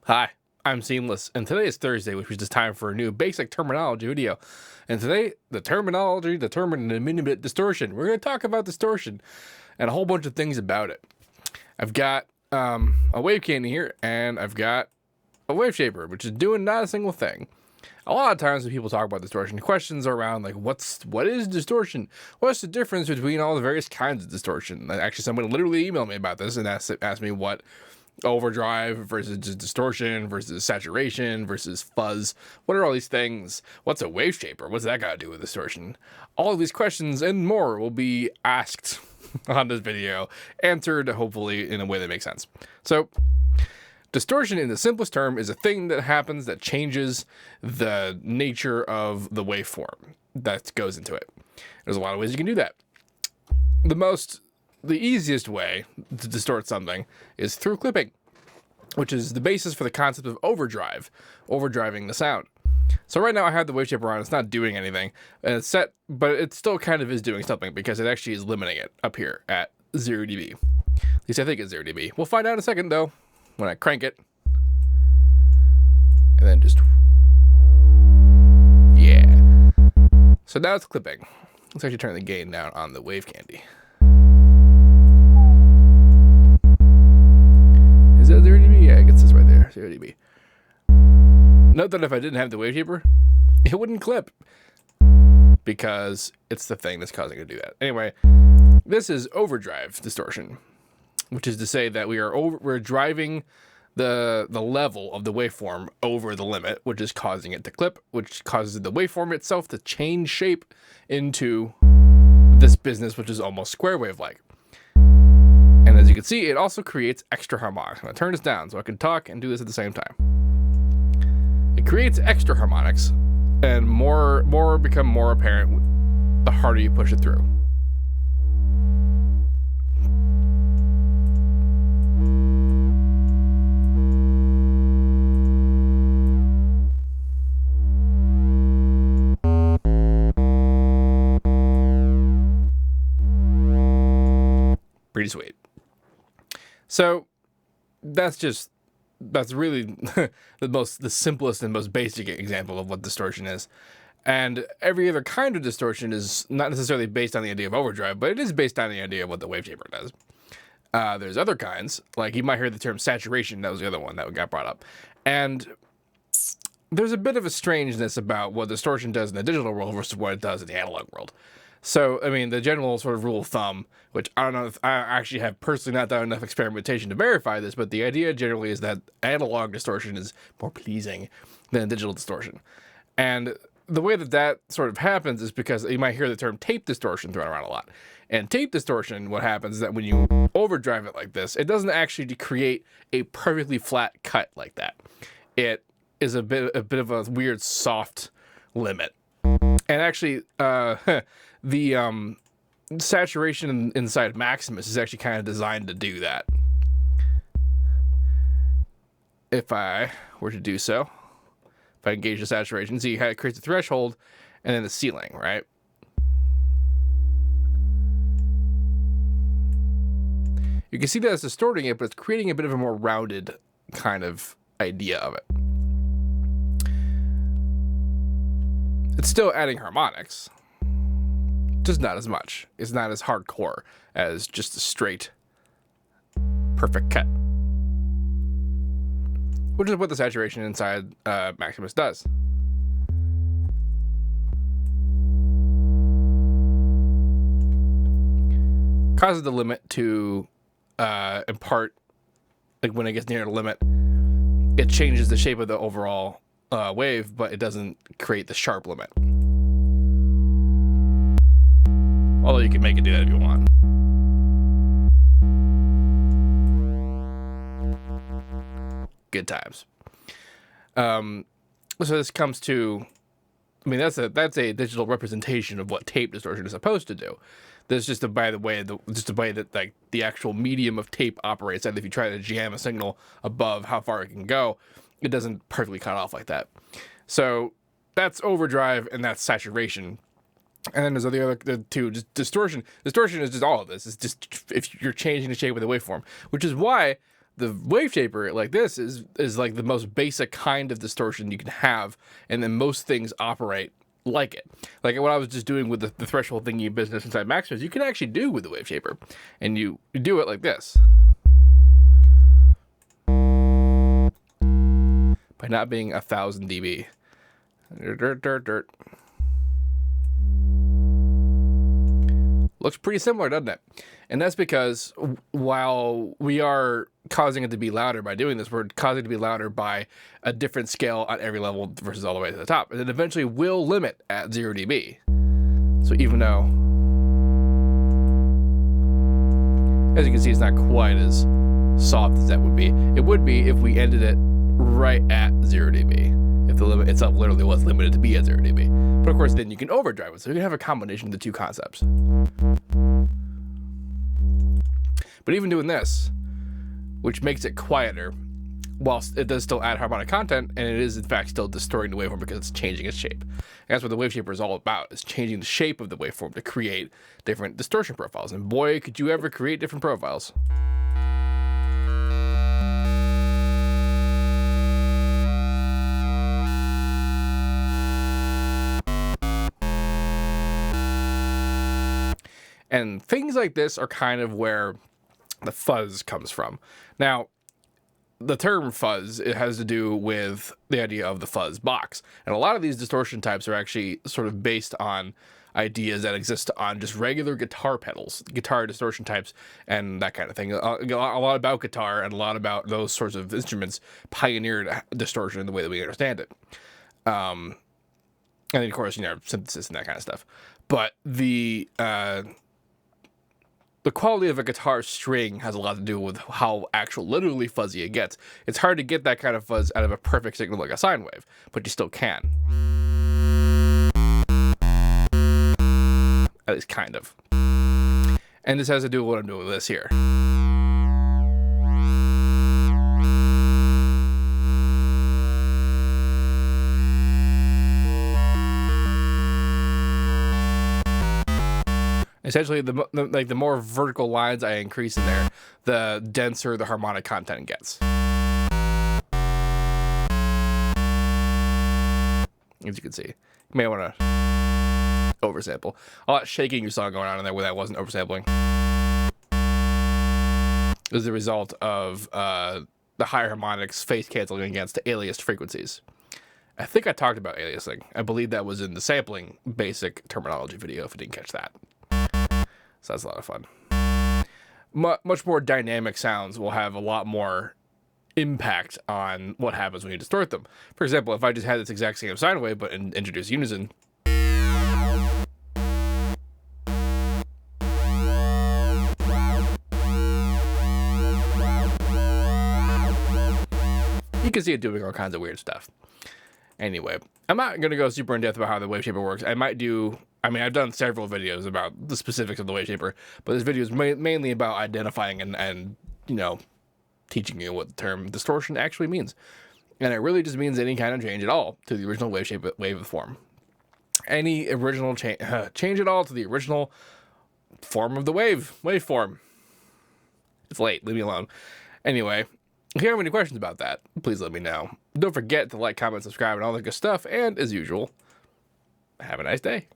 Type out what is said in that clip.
Hi, I'm Seamless, and today is Thursday, which is just time for a new basic terminology video. And today, the terminology determined in a mini-bit distortion. We're going to talk about distortion and a whole bunch of things about it. I've got a wave candy here, and I've got a wave shaper, which is doing not a single thing. A lot of times when people talk about distortion, questions are around like, what is distortion? What's the difference between all the various kinds of distortion? Actually, someone literally emailed me about this and asked me what overdrive versus distortion versus saturation versus fuzz. What are all these things? What's a wave shaper? What's that got to do with distortion? All of these questions and more will be asked on this video, answered hopefully in a way that makes sense. So, distortion in the simplest term is a thing that happens that changes the nature of the waveform that goes into it. There's a lot of ways you can do that. The easiest way to distort something is through clipping, which is the basis for the concept of overdrive, overdriving the sound. So right now I have the wave shaper on, it's not doing anything, and it's set, but it still kind of is doing something because it actually is limiting it up here at 0 dB. At least I think it's 0 dB. We'll find out in a second though, when I crank it. And then just, yeah. So now it's clipping. Let's actually turn the gain down on the wave candy. Is that 0 dB? Yeah, it gets this right there, 0 dB. Note that if I didn't have the wave shaper, it wouldn't clip because it's the thing that's causing it to do that. Anyway, this is overdrive distortion, which is to say that we're driving the level of the waveform over the limit, which is causing it to clip, which causes the waveform itself to change shape into this business, which is almost square wave-like. And as you can see, it also creates extra harmonics. I'm going to turn this down so I can talk and do this at the same time. It creates extra harmonics, and more become more apparent the harder you push it through. Pretty sweet. So that's really the simplest and most basic example of what distortion is. And every other kind of distortion is not necessarily based on the idea of overdrive, but it is based on the idea of what the wave shaper does. There's other kinds, like you might hear the term saturation. That was the other one that got brought up. And there's a bit of a strangeness about what distortion does in the digital world versus what it does in the analog world. So, I mean, the general sort of rule of thumb, which I don't know if I actually have personally not done enough experimentation to verify this, but the idea generally is that analog distortion is more pleasing than digital distortion. And the way that sort of happens is because you might hear the term tape distortion thrown around a lot. And tape distortion, what happens is that when you overdrive it like this, it doesn't actually create a perfectly flat cut like that. It is a bit of a weird soft limit. And actually, the saturation inside Maximus is actually kind of designed to do that. If I were to do so, if I engage the saturation, see how it creates a threshold and then the ceiling, right? You can see that it's distorting it, but it's creating a bit of a more rounded kind of idea of it. It's still adding harmonics, just not as much. It's not as hardcore as just a straight, perfect cut. Which is what the saturation inside Maximus does. Causes the limit to impart, like when it gets near the limit, it changes the shape of the overall wave, but it doesn't create the sharp limit. Although you can make it do that if you want. Good times. So this comes to, I mean, that's a digital representation of what tape distortion is supposed to do. That's just by the way that like the actual medium of tape operates. And if you try to jam a signal above how far it can go, it doesn't perfectly cut off like that. So that's overdrive and that's saturation. And then there's the other two, just distortion. Distortion is just all of this. It's just if you're changing the shape of the waveform, which is why The wave shaper like this is like the most basic kind of distortion you can have, and then most things operate like it. Like what I was just doing with the threshold thingy business inside Maximus, you can actually do with the wave shaper, and you do it like this by not being 1000 dB. Dirt. Looks pretty similar, doesn't it? And that's because while we are causing it to be louder by doing this, we're causing it to be louder by a different scale on every level versus all the way to the top. And it eventually will limit at 0 dB. So even though, as you can see, it's not quite as soft as that would be. It would be if we ended it right at 0 dB. If the limit itself literally was limited to be at 0 dB. But of course, then you can overdrive it. So you can have a combination of the two concepts. But even doing this, which makes it quieter, whilst it does still add harmonic content, and it is in fact still distorting the waveform because it's changing its shape. And that's what the wave shaper is all about, is changing the shape of the waveform to create different distortion profiles. And boy, could you ever create different profiles. And things like this are kind of where the fuzz comes from. Now, the term fuzz, it has to do with the idea of the fuzz box. And a lot of these distortion types are actually sort of based on ideas that exist on just regular guitar pedals, guitar distortion types, and that kind of thing. A lot about guitar and a lot about those sorts of instruments pioneered distortion in the way that we understand it. And then, of course, synthesis and that kind of stuff. But the quality of a guitar string has a lot to do with how literally fuzzy it gets. It's hard to get that kind of fuzz out of a perfect signal like a sine wave, but you still can. At least kind of. And this has to do with what I'm doing with this here. Essentially, the more vertical lines I increase in there, the denser the harmonic content gets. As you can see, you may want to oversample. A lot of shaking you saw going on in there where that wasn't oversampling. It was the result of the higher harmonics phase canceling against the aliased frequencies. I think I talked about aliasing. I believe that was in the sampling basic terminology video, if I didn't catch that. So that's a lot of fun. Much more dynamic sounds will have a lot more impact on what happens when you distort them. For example, if I just had this exact same sine wave but introduce unison, you can see it doing all kinds of weird stuff. Anyway, I'm not going to go super in depth about how the wave shaper works. I've done several videos about the specifics of the wave shaper, but this video is mainly about identifying and teaching you what the term distortion actually means. And it really just means any kind of change at all to the original waveform. Any original change at all to the original form of the waveform. It's late, leave me alone. Anyway, if you have any questions about that, please let me know. Don't forget to like, comment, subscribe, and all that good stuff. And as usual, have a nice day.